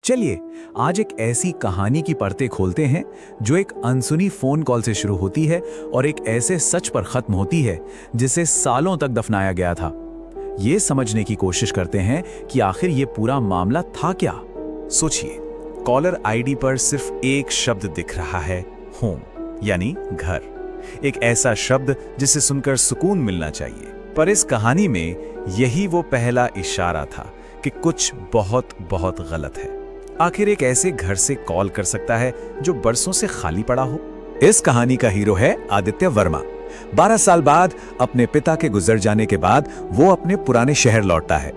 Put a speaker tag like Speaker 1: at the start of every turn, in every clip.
Speaker 1: चलिए आज एक ऐसी कहानी की परतें खोलते हैं जो एक अनसुनी फोन कॉल से शुरू होती है और एक ऐसे सच पर खत्म होती है जिसे सालों तक दफनाया गया था। ये समझने की कोशिश करते हैं कि आखिर ये पूरा मामला था क्या। सोचिए, कॉलर आईडी पर सिर्फ एक शब्द दिख रहा है, होम, यानी घर। एक ऐसा शब्द जिसे सुनकर सुकून मिलना चाहिए। पर इस कहानी में यही वो पहला इशारा था कि कुछ बहुत बहुत गलत है। आखिर एक ऐसे घर से कॉल कर सकता है जो बरसों से खाली पड़ा हो। इस कहानी का हीरो है आदित्य वर्मा। 12 साल बाद अपने पिता के गुजर जाने के बाद वो अपने पुराने शहर लौटता है।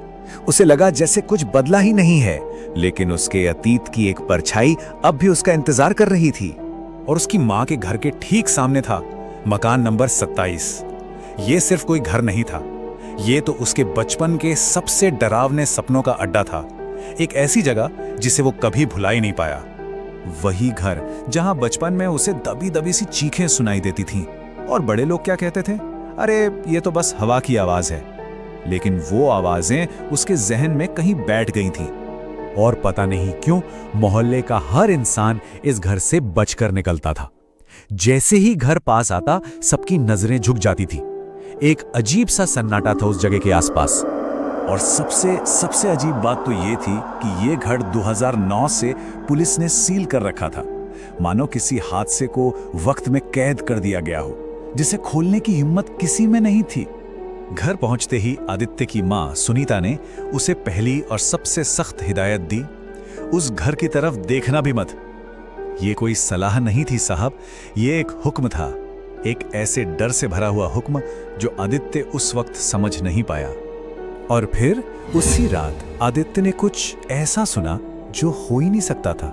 Speaker 1: उसे लगा जैसे कुछ बदला ही नहीं है, लेकिन उसके अतीत की एक परछाई अब भी उसका इंतजार कर रही थी। और उसकी माँ के घर के ठीक सामने था मकान नंबर 27। ये सिर्फ कोई घर नहीं था, ये तो उसके बचपन के सबसे डरावने सपनों का अड्डा था। एक ऐसी जगह जिसे वो कभी भुला ही नहीं पाया। वही घर जहां बचपन में उसे दबी दबी सी चीखें सुनाई देती थीं और बड़े लोग क्या कहते थे, अरे ये तो बस हवा की आवाज है। लेकिन वो आवाजें उसके जहन में कहीं बैठ गई थीं और पता नहीं क्यों मोहल्ले का हर इंसान इस घर से बचकर निकलता था। जैसे ही घर पास आता सबकी नजरें झुक जाती थी। एक अजीब सा सन्नाटा था उस जगह के आसपास। और सबसे अजीब बात तो ये थी कि ये घर 2009 से पुलिस ने सील कर रखा था, मानो किसी हादसे को वक्त में कैद कर दिया गया हो, जिसे खोलने की हिम्मत किसी में नहीं थी। घर पहुंचते ही आदित्य की मां सुनीता ने उसे पहली और सबसे सख्त हिदायत दी, उस घर की तरफ देखना भी मत। ये कोई सलाह नहीं थी साहब, ये एक हुक्म था, एक ऐसे डर से भरा हुआ हुक्म जो आदित्य उस वक्त समझ नहीं पाया। और फिर उसी रात आदित्य ने कुछ ऐसा सुना जो हो ही नहीं सकता था।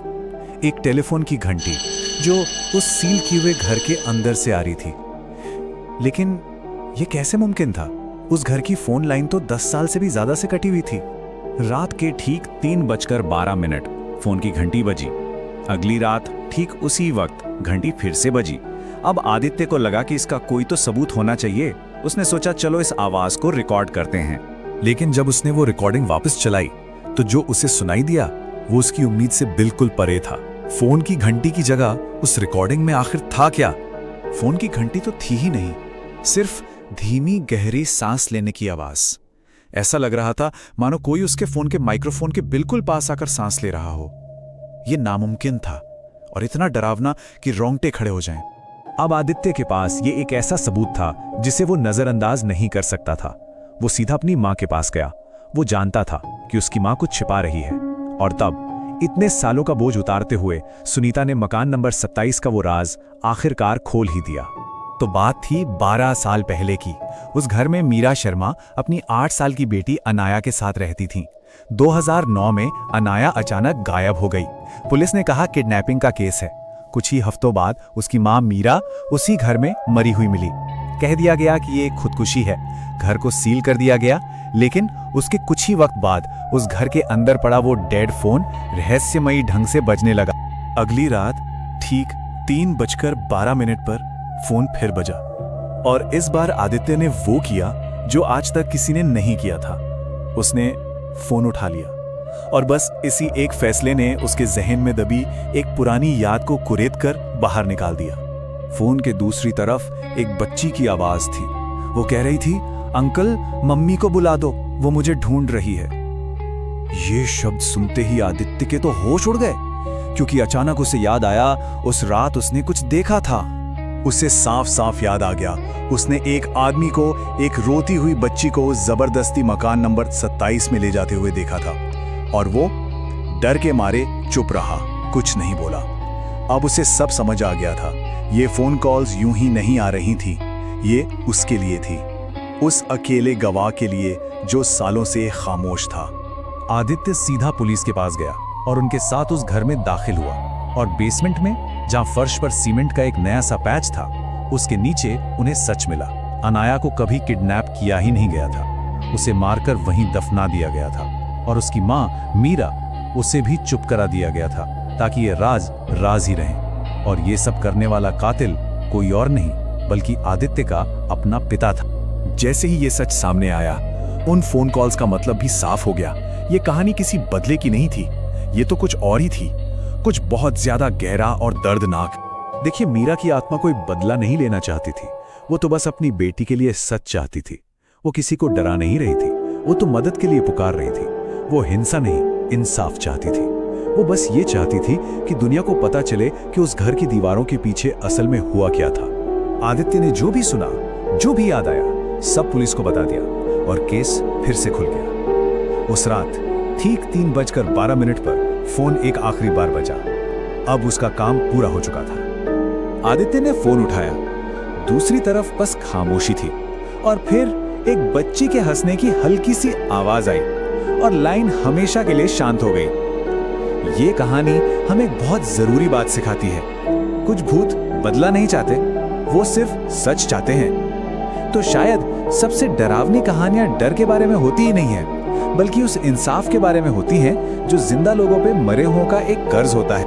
Speaker 1: एक टेलीफोन की घंटी जो उस सील किए हुए घर के अंदर से आ रही थी। लेकिन यह कैसे मुमकिन था? उस घर की फोन लाइन तो 10 साल से भी ज्यादा से कटी हुई थी। रात के ठीक 3:12 फोन की घंटी बजी। अगली रात ठीक उसी वक्त घंटी फिर से बजी। अब आदित्य को लगा कि इसका कोई तो सबूत होना चाहिए। उसने सोचा चलो इस आवाज को रिकॉर्ड करते हैं। लेकिन जब उसने वो रिकॉर्डिंग वापस चलाई तो जो उसे सुनाई दिया वो उसकी उम्मीद से बिल्कुल परे था। फोन की घंटी की जगह उस रिकॉर्डिंग में आखिर था क्या? फोन की घंटी तो थी ही नहीं, सिर्फ धीमी गहरी सांस लेने की आवाज। ऐसा लग रहा था मानो कोई उसके फोन के माइक्रोफोन के बिल्कुल पास आकर सांस ले रहा हो। यह नामुमकिन था और इतना डरावना कि रोंगटे खड़े हो जाएं। अब आदित्य के पास ये एक ऐसा सबूत था जिसे वो नजरअंदाज नहीं कर सकता था। वो सीधा अपनी मां के पास गया। वो जानता था कि उसकी मां कुछ छिपा रही है। और तब इतने सालों का बोझ उतारते हुए सुनीता ने मकान नंबर 27 का वो राज आखिरकार खोल ही दिया। तो बात थी 12 साल पहले की। उस घर में मीरा शर्मा अपनी 8 साल की बेटी अनाया के साथ रहती थी। 2009 में अनाया अचानक गायब हो गई। पुलिस ने कहा किडनैपिंग का केस है। कुछ ही हफ्तों बाद उसकी मां मीरा उसी घर में मरी हुई मिली। कह दिया गया कि ये खुदकुशी है। घर को सील कर दिया गया। लेकिन उसके कुछ ही वक्त बाद उस घर के अंदर पड़ा वो डेड फोन रहस्यमयी ढंग से बजने लगा। अगली रात ठीक 3:12 पर फोन फिर बजा और इस बार आदित्य ने वो किया जो आज तक किसी ने नहीं किया था। उसने फोन उठा लिया और बस इसी एक फैसले ने उसके जहन में दबी एक पुरानी याद को कुरेद कर बाहर निकाल दिया। फोन के दूसरी तरफ एक बच्ची की आवाज थी। वो कह रही थी, अंकल मम्मी को बुला दो, वो मुझे ढूंढ रही है। ये शब्द सुनते ही आदित्य के तो होश उड़ गए, क्योंकि अचानक उसे याद आया उस रात उसने कुछ देखा था। उसे साफ साफ याद आ गया, उसने एक आदमी को, एक रोती हुई बच्ची को जबरदस्ती मकान नंबर 27 में ले जाते हुए देखा था। और वो डर के मारे चुप रहा, कुछ नहीं बोला। अब उसे सब समझ आ गया था। ये फोन कॉल्स यूं ही नहीं आ रही थी, ये उसके लिए थी, उस अकेले गवाह के लिए जो सालों से खामोश था। आदित्य सीधा पुलिस के पास गया और उनके साथ उस घर में दाखिल हुआ। और बेसमेंट में जहां फर्श पर सीमेंट का एक नया सा पैच था, उसके नीचे उन्हें सच मिला। अनाया को कभी किडनैप किया ही नहीं गया था, उसे मारकर वहीं दफना दिया गया था। और उसकी मां मीरा, उसे भी चुप करा दिया गया था ताकि ये राज राज ही रहे। और ये सब करने वाला कातिल कोई और नहीं बल्कि आदित्य का अपना पिता था। जैसे ही ये सच सामने आया, उन फोन कॉल्स का मतलब भी साफ हो गया। ये कहानी किसी बदले की नहीं थी, ये तो कुछ और ही थी, कुछ बहुत ज्यादा गहरा और दर्दनाक। देखिए, मीरा की आत्मा कोई बदला नहीं लेना चाहती थी, वो तो बस अपनी बेटी के लिए सच चाहती थी। वो किसी को डरा नहीं रही थी, वो तो मदद के लिए पुकार रही थी। वो हिंसा नहीं, इंसाफ चाहती थी। वो बस ये चाहती थी कि दुनिया को पता चले कि उस घर की दीवारों के पीछे असल में हुआ क्या था। आदित्य ने जो भी सुना, जो भी याद आया, सब पुलिस को बता दिया और केस फिर से खुल गया। उस रात ठीक 3:12 पर फोन एक आखिरी बार बजा। अब उसका काम पूरा हो चुका था। आदित्य ने फोन उठाया। दूसरी तरफ बस खामोशी थी और फिर एक बच्ची के हंसने की हल्की सी आवाज आई और लाइन हमेशा के लिए शांत हो गई। ये कहानी हमें एक बहुत जरूरी बात सिखाती है। कुछ भूत बदला नहीं चाहते, वो सिर्फ सच चाहते हैं। तो शायद सबसे डरावनी कहानियां डर के बारे में होती ही नहीं है, बल्कि उस इंसाफ के बारे में होती हैं जो जिंदा लोगों पे मरे हुओं का एक कर्ज होता है।